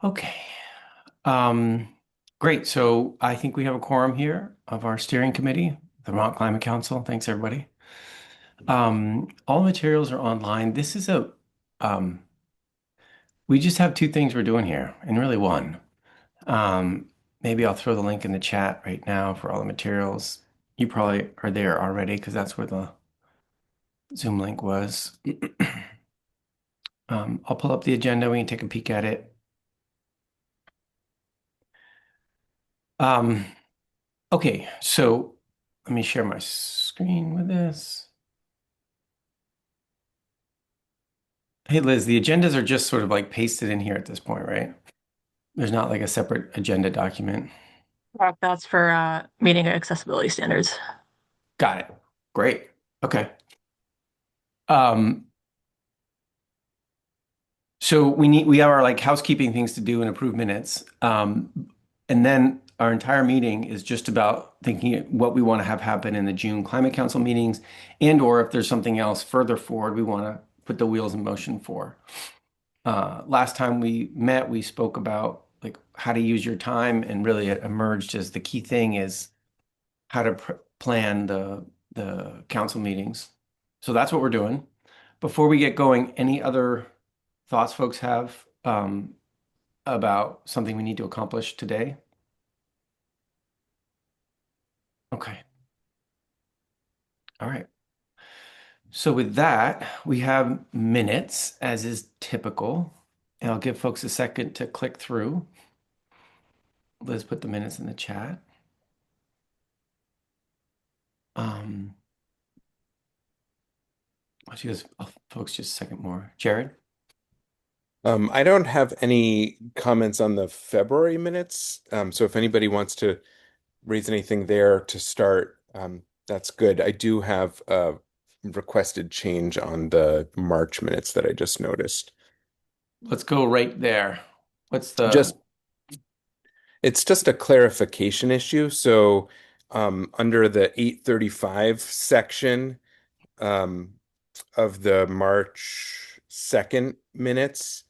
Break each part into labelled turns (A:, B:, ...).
A: Okay. Um, great. So I think we have a quorum here of our steering committee, the Vermont Climate Council. Thanks, everybody. All materials are online. Um, we just have two things we're doing here, and really one. Um, maybe I'll throw the link in the chat right now for all the materials. You probably are there already because that's where the Zoom link was. I'll pull up the agenda. We can take a peek at it. Um, okay, so let me share my screen with this. Hey Liz, the agendas are just sort of like pasted in here at this point, right? There's not like a separate agenda document.
B: That's for meeting accessibility standards.
A: Got it. Great. Okay. Um, so we have our like housekeeping things to do and approve minutes. And then our entire meeting is just about thinking what we want to have happen in the June Climate Council meetings and or if there's something else further forward we want to put the wheels in motion for. Last time we met, we spoke about like how to use your time, and really it emerged as the key thing is how to plan the council meetings. So that's what we're doing. Before we get going, any other thoughts folks have about something we need to accomplish today? Okay. All right. So with that, we have minutes as is typical. And I'll give folks a second to click through. Liz put the minutes in the chat. Um, she goes, oh, folks, just a second more. Jared?
C: I don't have any comments on the February minutes. So if anybody wants to raise anything there to start, that's good. I do have a requested change on the March minutes that I just noticed.
A: Let's go right there. What's the,
C: Just It's just a clarification issue. So under the 835 section um, of the March 2nd minutes,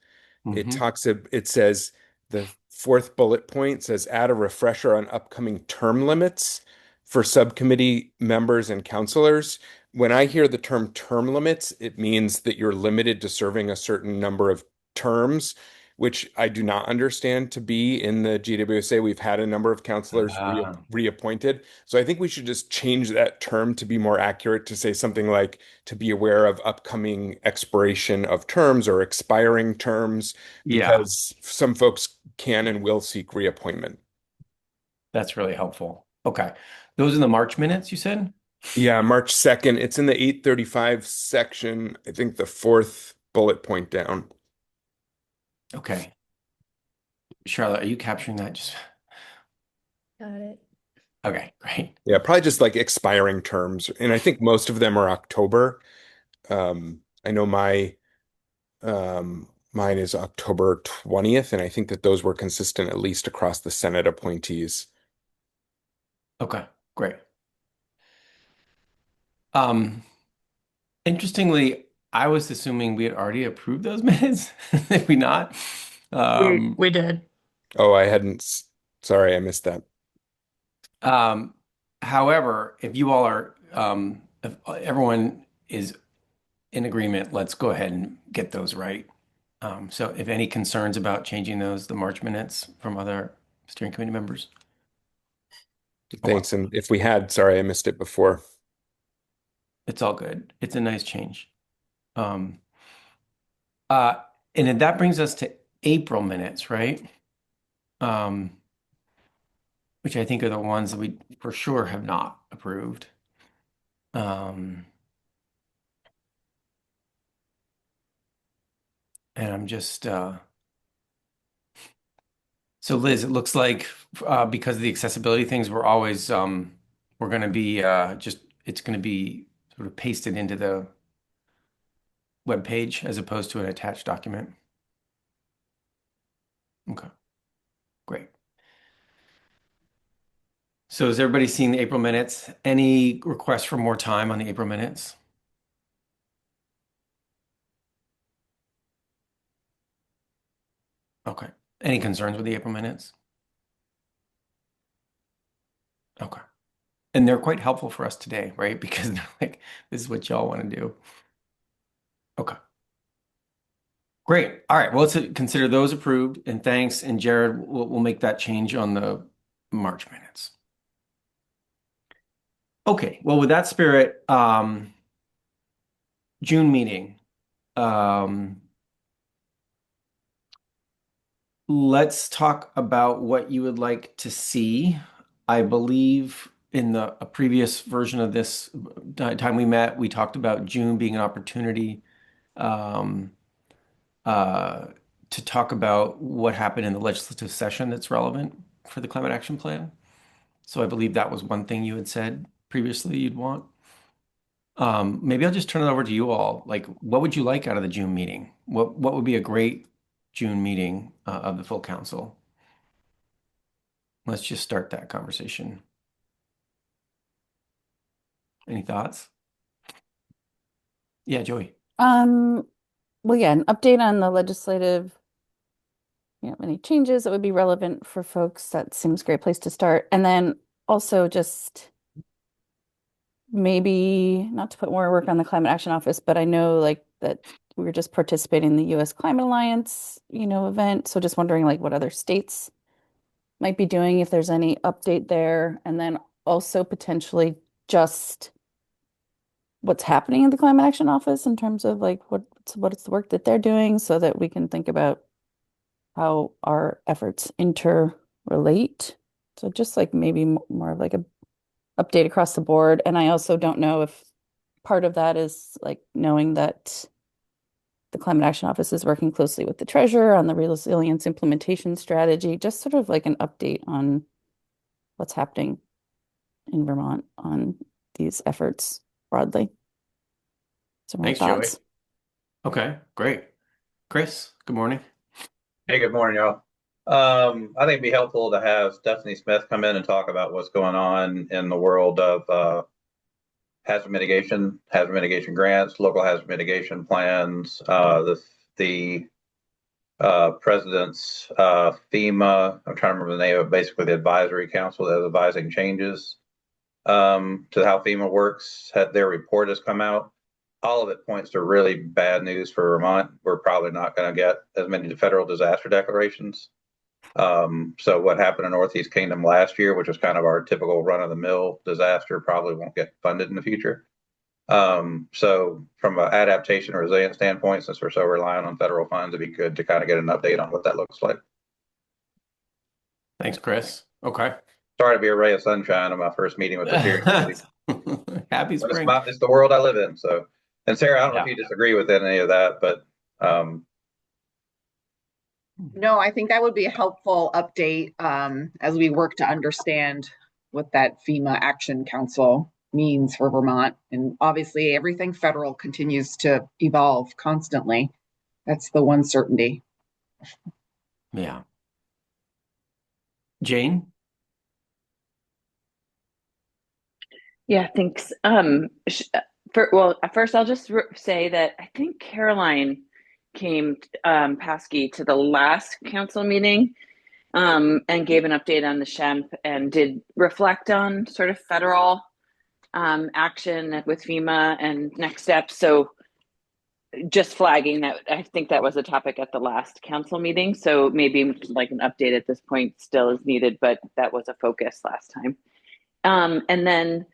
A: mhm.
C: it says the fourth bullet point says add a refresher on upcoming term limits for subcommittee members and counselors. When I hear the term term limits, it means that you're limited to serving a certain number of terms, which I do not understand to be in the GWSA. We've had a number of counselors
A: Uh,
C: reappointed. So I think we should just change that term to be more accurate to say something like to be aware of upcoming expiration of terms or expiring terms,
A: yeah,
C: because some folks can and will seek reappointment.
A: that's really helpful. Okay. Those are the March minutes you said?
C: Yeah, March 2nd. It's in the 835 section. I think the fourth bullet point down.
A: Okay. Charlotte, are you capturing that? Just
B: Got it.
A: okay, great.
C: Yeah, probably just like expiring terms. And I think most of them are October. I know mine is October 20th, and I think that those were consistent at least across the Senate appointees.
A: Okay, great. Um, interestingly, I was assuming we had already approved those minutes. Did we not?
B: We
A: Um,
B: we did.
C: Oh, sorry, I missed that.
A: um, however, if you all are, if everyone is in agreement, let's go ahead and get those right. So if any concerns about changing those, the March minutes from other steering committee members? Okay,
C: Thanks. And if we had, sorry, I missed it before.
A: it's all good. It's a nice change. Um, uh, and then that brings us to April minutes, right? Um, which I think are the ones that we for sure have not approved. Um, and I'm just so Liz, it looks like because of the accessibility things, we're going to be just it's going to be sort of pasted into the web page as opposed to an attached document. Okay, great. So has everybody seen the April minutes? Any requests for more time on the April minutes? Okay. Any concerns with the April minutes? Okay. And they're quite helpful for us today, right? Because they're like, this is what y'all want to do. Okay. Great. All right. Well, let's consider those approved. And thanks. And Jared, we'll make that change on the March minutes. Okay. Well, with that spirit, June meeting. Let's talk about what you would like to see. I believe in a previous version of this time we met, we talked about June being an opportunity um, uh, to talk about what happened in the legislative session that's relevant for the climate action plan. So I believe that was one thing you had said previously you'd want. Maybe I'll just turn it over to you all. Like, what would you like out of the June meeting? What would be a great June meeting of the full council? Let's just start that conversation. Any thoughts? Yeah, Joey.
D: Um, well, yeah, an update on the legislative, any changes that would be relevant for folks. That seems a great place to start. And then also just maybe not to put more work on the Climate Action Office, but I know like that we were just participating in the US Climate Alliance, event. So just wondering like what other states might be doing, if there's any update there. And then also potentially just what's happening in the Climate Action Office in terms of like what's the work that they're doing so that we can think about how our efforts interrelate. So just like maybe more of like a update across the board. And I also don't know if part of that is like knowing that the Climate Action Office is working closely with the treasurer on the resilience implementation strategy, just sort of like an update on what's happening in Vermont on these efforts broadly. Some more
A: Thanks, Joey.
D: thoughts.
A: Okay, great. Chris, good morning.
E: Hey, good morning, y'all. I think it'd be helpful to have Stephanie Smith come in and talk about what's going on in the world of hazard mitigation grants, local hazard mitigation plans, the president's FEMA. I'm trying to remember the name of basically the advisory council that is advising changes to how FEMA works. Their report has come out. All of it points to really bad news for Vermont. We're probably not going to get as many federal disaster declarations. So what happened in Northeast Kingdom last year, which was kind of our typical run-of-the-mill disaster, probably won't get funded in the future. So from an adaptation or resilience standpoint, since we're so reliant on federal funds, it'd be good to kind of get an update on what that looks like.
A: Thanks, Chris. Okay.
E: Sorry to be a ray of sunshine on my first meeting with the steering committee.
A: Happy
E: But
A: spring.
E: it's the world I live in. So, and Sarah, I don't know if
A: Yeah.
E: you disagree with any of that, but
F: No, I think that would be a helpful update as we work to understand what that FEMA Action Council means for Vermont. And obviously, everything federal continues to evolve constantly. That's the one certainty.
A: Yeah. Jane?
G: Yeah, thanks. First I'll just say that I think Caroline came Paskey to the last council meeting and gave an update on the SHEMP and did reflect on sort of federal action with FEMA and next steps. So just flagging that I think that was a topic at the last council meeting. So maybe like an update at this point still is needed, but that was a focus last time. And then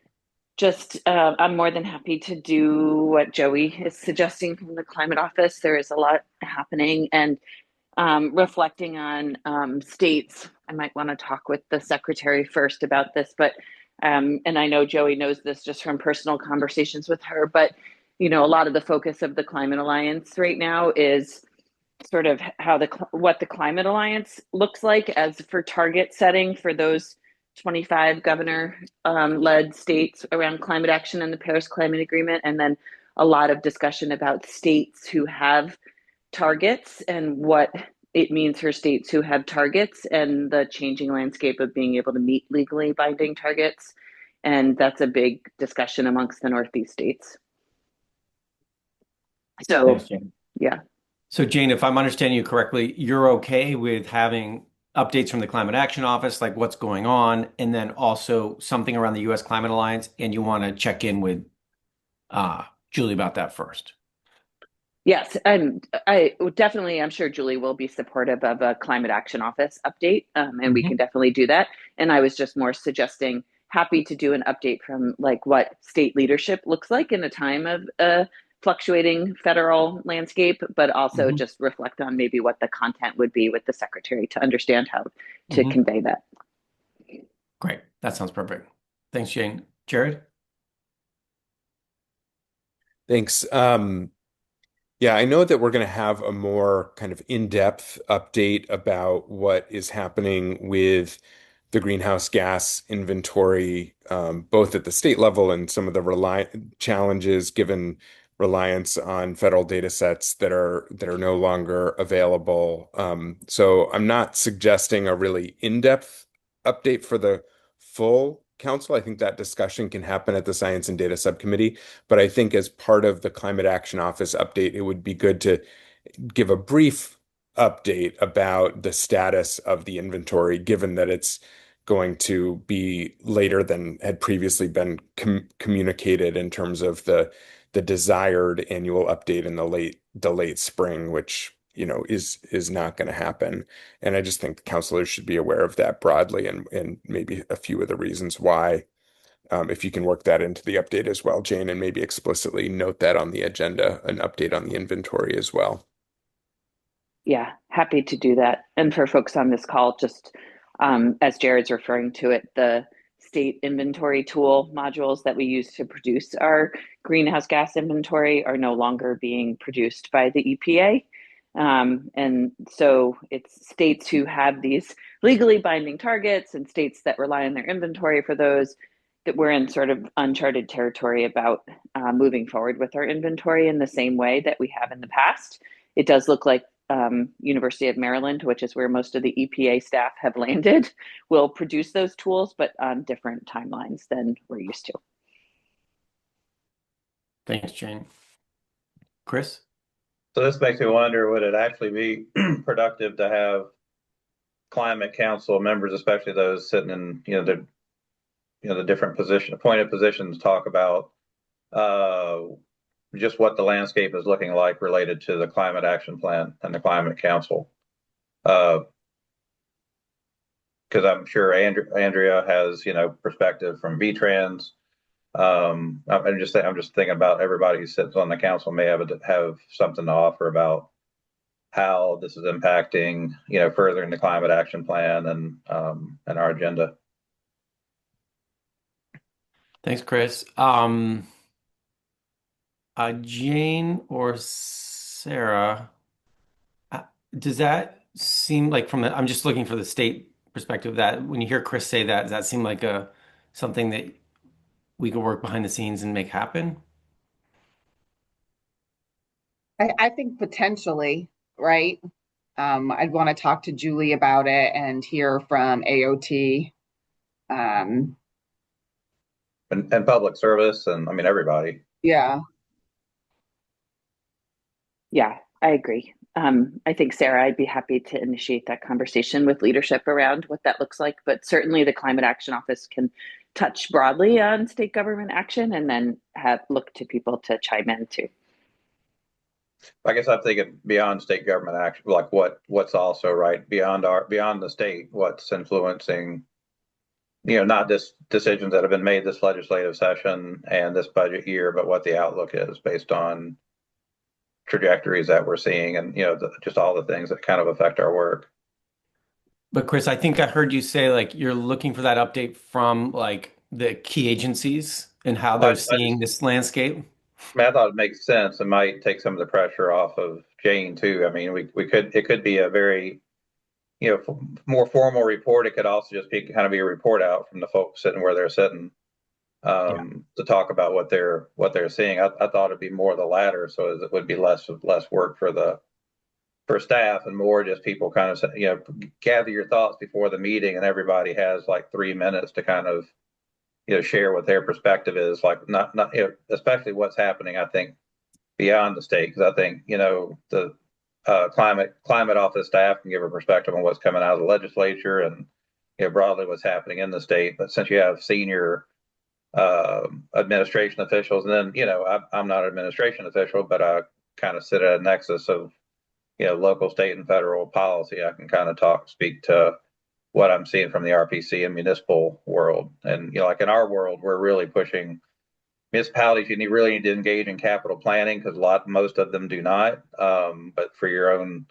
G: I'm more than happy to do what Joey is suggesting from the climate office. There is a lot happening, and reflecting on states. I might want to talk with the secretary first about this, but and I know Joey knows this just from personal conversations with her, but a lot of the focus of the Climate Alliance right now is sort of what the Climate Alliance looks like as for target setting for those 25 governor led states around climate action and the Paris Climate Agreement, and then a lot of discussion about states who have targets and what it means for states who have targets and the changing landscape of being able to meet legally binding targets. And that's a big discussion amongst the Northeast states. So,
A: Thanks, Jane.
G: yeah.
A: So Jane, if I'm understanding you correctly, you're okay with having updates from the Climate Action Office, like what's going on, and then also something around the U.S. Climate Alliance, and you want to check in with Julie about that first.
G: Yes, I definitely, I'm sure Julie will be supportive of a climate action office update, and we can definitely do that. And I was just more suggesting happy to do an update from like what state leadership looks like in a time of fluctuating federal landscape, but also
A: Mhm.
G: just reflect on maybe what the content would be with the secretary to understand how to
A: Mhm.
G: convey that.
A: Great. That sounds perfect. Thanks, Jane. Jared?
C: Thanks. Yeah, I know that we're going to have a more kind of in-depth update about what is happening with the greenhouse gas inventory, both at the state level and some of the challenges given reliance on federal data sets that are no longer available. So I'm not suggesting a really in-depth update for the full council. I think that discussion can happen at the Science and Data Subcommittee. But I think as part of the Climate Action Office update, it would be good to give a brief update about the status of the inventory, given that it's going to be later than had previously been communicated in terms of the desired annual update in the late spring, which is not going to happen. And I just think the counselors should be aware of that broadly and maybe a few of the reasons why. If you can work that into the update as well, Jane, and maybe explicitly note that on the agenda, an update on the inventory as well.
G: Yeah, happy to do that. And for folks on this call, just as Jared's referring to it, the state inventory tool modules that we use to produce our greenhouse gas inventory are no longer being produced by the EPA. And so it's states who have these legally binding targets and states that rely on their inventory for those that we're in sort of uncharted territory about moving forward with our inventory in the same way that we have in the past. It does look like University of Maryland, which is where most of the EPA staff have landed, will produce those tools, but on different timelines than we're used to.
A: Thanks, Jane. Chris?
E: So this makes me wonder, would it actually be productive to have climate council members, especially those sitting in, the different appointed positions, talk about just what the landscape is looking like related to the climate action plan and the climate council? Because I'm sure Andrea has, perspective from VTrans. I'm just thinking about everybody who sits on the council may have something to offer about how this is impacting, furthering the climate action plan and our agenda.
A: Thanks, Chris. Jane or Sarah, uh, does that seem like I'm just looking for the state perspective that when you hear Chris say that, does that seem like something that we could work behind the scenes and make happen?
F: I think potentially, right? I'd want to talk to Julie about it and hear from AOT. Um,
E: And public service, and I mean, everybody.
F: yeah.
G: Yeah, I agree. I think, Sarah, I'd be happy to initiate that conversation with leadership around what that looks like. But certainly the Climate Action Office can touch broadly on state government action and then look to people to chime in too.
E: I guess I'm thinking beyond state government action, like what's also right beyond the state, what's influencing, not just decisions that have been made this legislative session and this budget year, but what the outlook is based on trajectories that we're seeing and, just all the things that kind of affect our work.
A: But Chris, I think I heard you say like you're looking for that update from like the key agencies and how they're seeing this landscape.
E: I thought it makes sense. It might take some of the pressure off of Jane too. I mean, it could be a very, more formal report. It could also just be kind of be a report out from the folks sitting where they're sitting, to talk about what they're seeing. I thought it'd be more the latter, so it would be less work for staff and more just people kind of, gather your thoughts before the meeting, and everybody has like 3 minutes to kind of, share what their perspective is, like not especially what's happening, I think, beyond the state, because I think, climate office staff can give a perspective on what's coming out of the legislature and broadly what's happening in the state. But since you have senior administration officials, and then I'm not an administration official, but I kind of sit at a nexus of local, state, and federal policy. I can kind of speak to what I'm seeing from the RPC and municipal world. And like in our world, we're really pushing municipalities. You really need to engage in capital planning because most of them do not. But for your own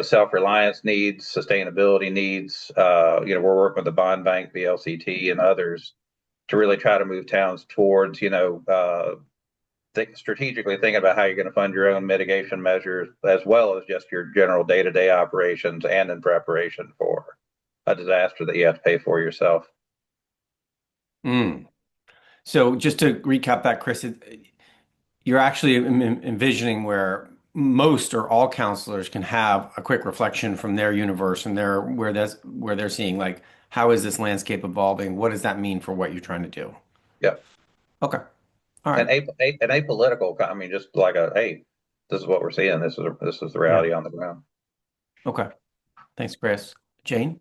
E: self-reliance needs, sustainability needs, we're working with the bond bank, the LCT, and others to really try to move towns towards strategically thinking about how you're going to fund your own mitigation measures as well as just your general day-to-day operations and in preparation for a disaster that you have to pay for yourself.
A: So just to recap that, Chris, you're actually envisioning where most or all counselors can have a quick reflection from their universe and where they're seeing like how is this landscape evolving? What does that mean for what you're trying to do?
E: Yep.
A: Okay. All right.
E: And apolitical. I mean, just like hey, this is what we're seeing. This is the reality on the ground.
A: Okay. Thanks, Chris. Jane?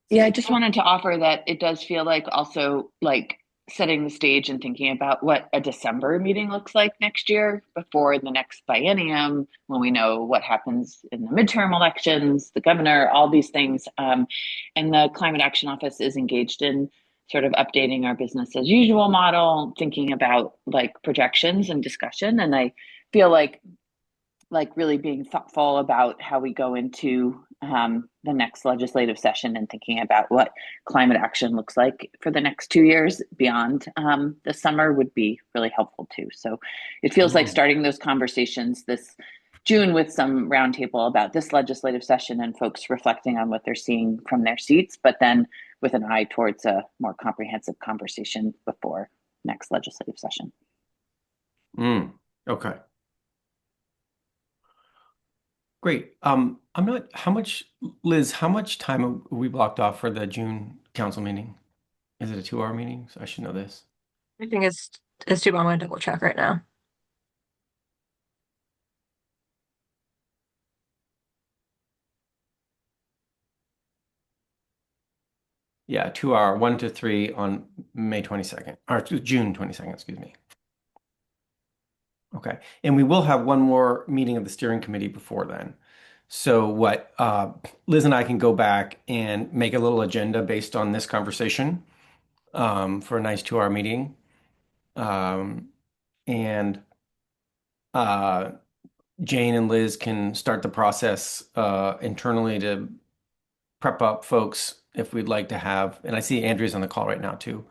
G: Yeah, I just wanted to offer that it does feel like also like setting the stage and thinking about what a December meeting looks like next year before the next biennium, when we know what happens in the midterm elections, the governor, all these things. And the Climate Action Office is engaged in sort of updating our business as usual model, thinking about like projections and discussion. And I feel like really being thoughtful about how we go into the next legislative session and thinking about what climate action looks like for the next 2 years beyond the summer would be really helpful too. So it feels like starting those conversations this June with some roundtable about this legislative session and folks reflecting on what they're seeing from their seats, but then with an eye towards a more comprehensive conversation before next legislative session.
A: Okay. Great. Liz, how much time have we blocked off for the June council meeting? Is it a 2-hour meeting? So I should know this.
B: I think it's too. I'm going to double check right now.
A: Yeah, 2 hour, 1 to 3 on May 22nd, or June 22nd, excuse me. Okay. And we will have one more meeting of the steering committee before then. So what Liz and I can go back and make a little agenda based on this conversation for a nice 2-hour meeting. And Jane and Liz can start the process internally to prep up folks if we'd like to have, and I see Andrea's on the call right now too.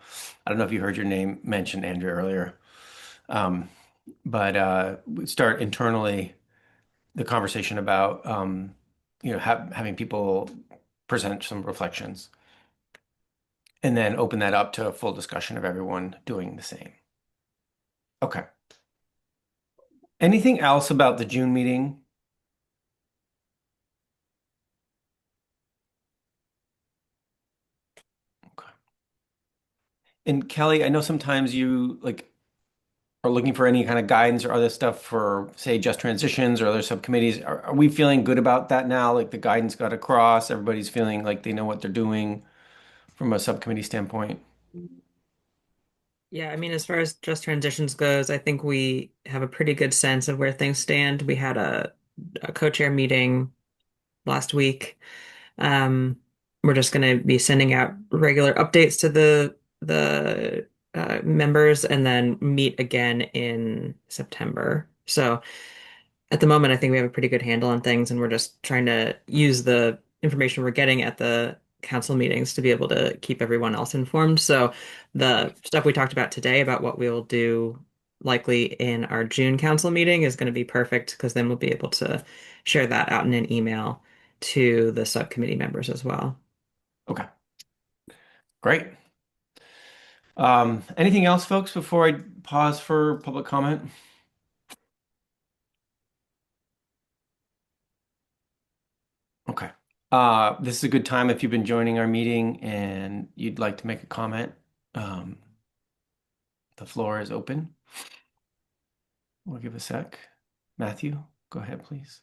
A: I don't know if you heard your name mentioned, Andrea, earlier. But we start internally the conversation about having people present some reflections and then open that up to a full discussion of everyone doing the same. Okay. Anything else about the June meeting? Okay. And Kelly, I know sometimes you are looking for any kind of guidance or other stuff for, say, just transitions or other subcommittees. Are we feeling good about that now? Like the guidance got across, everybody's feeling like they know what they're doing from a subcommittee standpoint?
H: Yeah, I mean, as far as just transitions goes, I think we have a pretty good sense of where things stand. We had a co-chair meeting last week. We're just going to be sending out regular updates to the members and then meet again in September. So at the moment, I think we have a pretty good handle on things, and we're just trying to use the information we're getting at the council meetings to be able to keep everyone else informed. So the stuff we talked about today about what we will do likely in our June council meeting is going to be perfect because then we'll be able to share that out in an email to the subcommittee members as well.
A: Okay. Great. Anything else, folks, before I pause for public comment? Okay. This is a good time if you've been joining our meeting and you'd like to make a comment. The floor is open. We'll give a sec. Matthew, go ahead, please.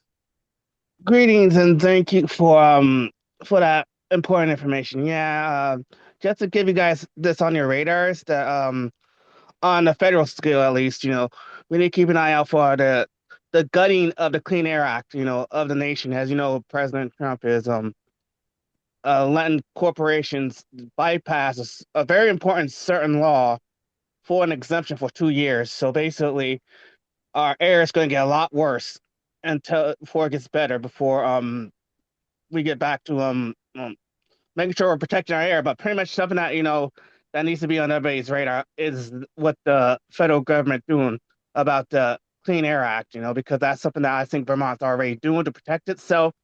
I: Greetings and thank you for that important information. Yeah, just to give you guys this on your radars that on the federal scale at least, we need to keep an eye out for the gutting of the Clean Air Act, of the nation. As you know, President Trump is letting corporations bypass a very important certain law for an exemption for 2 years. So basically, our air is going to get a lot worse until before it gets better. Before we get back to making sure we're protecting our air, but pretty much something that that needs to be on everybody's radar is what the federal government doing about the Clean Air Act, because that's something that I think Vermont's already doing to protect itself.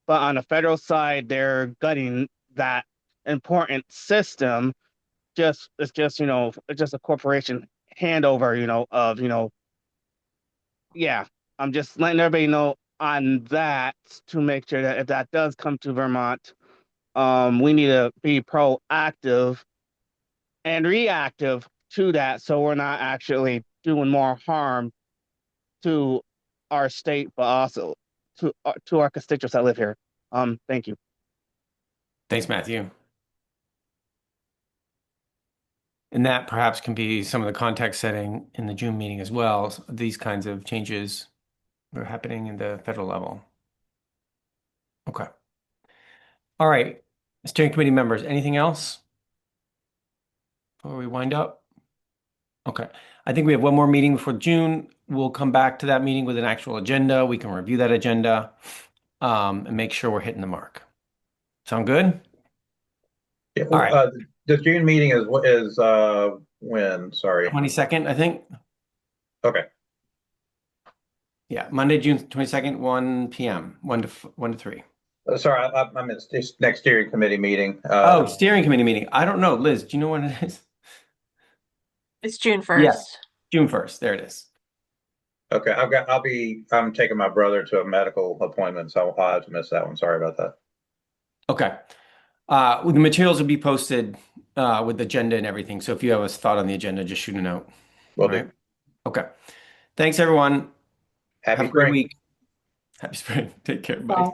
I: But on the federal side, they're gutting that important system. It's just it's just a corporation handover, of yeah. I'm just letting everybody know on that to make sure that if that does come to Vermont, we need to be proactive and reactive to that so we're not actually doing more harm to our state, but also to our constituents that live here. Thank you.
A: Thanks, Matthew. And that perhaps can be some of the context setting in the June meeting as well. These kinds of changes are happening in the federal level. Okay. All right. Steering committee members, anything else before we wind up? Okay. I think we have one more meeting before June. We'll come back to that meeting with an actual agenda. We can review that agenda and make sure we're hitting the mark. Sound good?
E: Yeah,
A: All right.
E: the June meeting is when? Sorry.
A: 22nd, I think.
E: Okay.
A: Yeah, Monday, June 22nd, 1 p.m., 1 to 3.
E: Sorry, I meant this next steering committee meeting.
A: Oh, steering committee meeting. I don't know. Liz, do you know when it is?
B: It's June 1st.
A: Yes, June 1st. There it is.
E: Okay, I'm taking my brother to a medical appointment, so I'll have to miss that one. Sorry about that.
A: Okay. The materials will be posted with the agenda and everything. So if you have a thought on the agenda, just shoot a note.
E: Will
A: All
E: do.
A: right. Okay. Thanks, everyone.
E: Happy
A: Have a great
E: spring.
A: week. Happy spring. Take care. Bye.
D: Bye.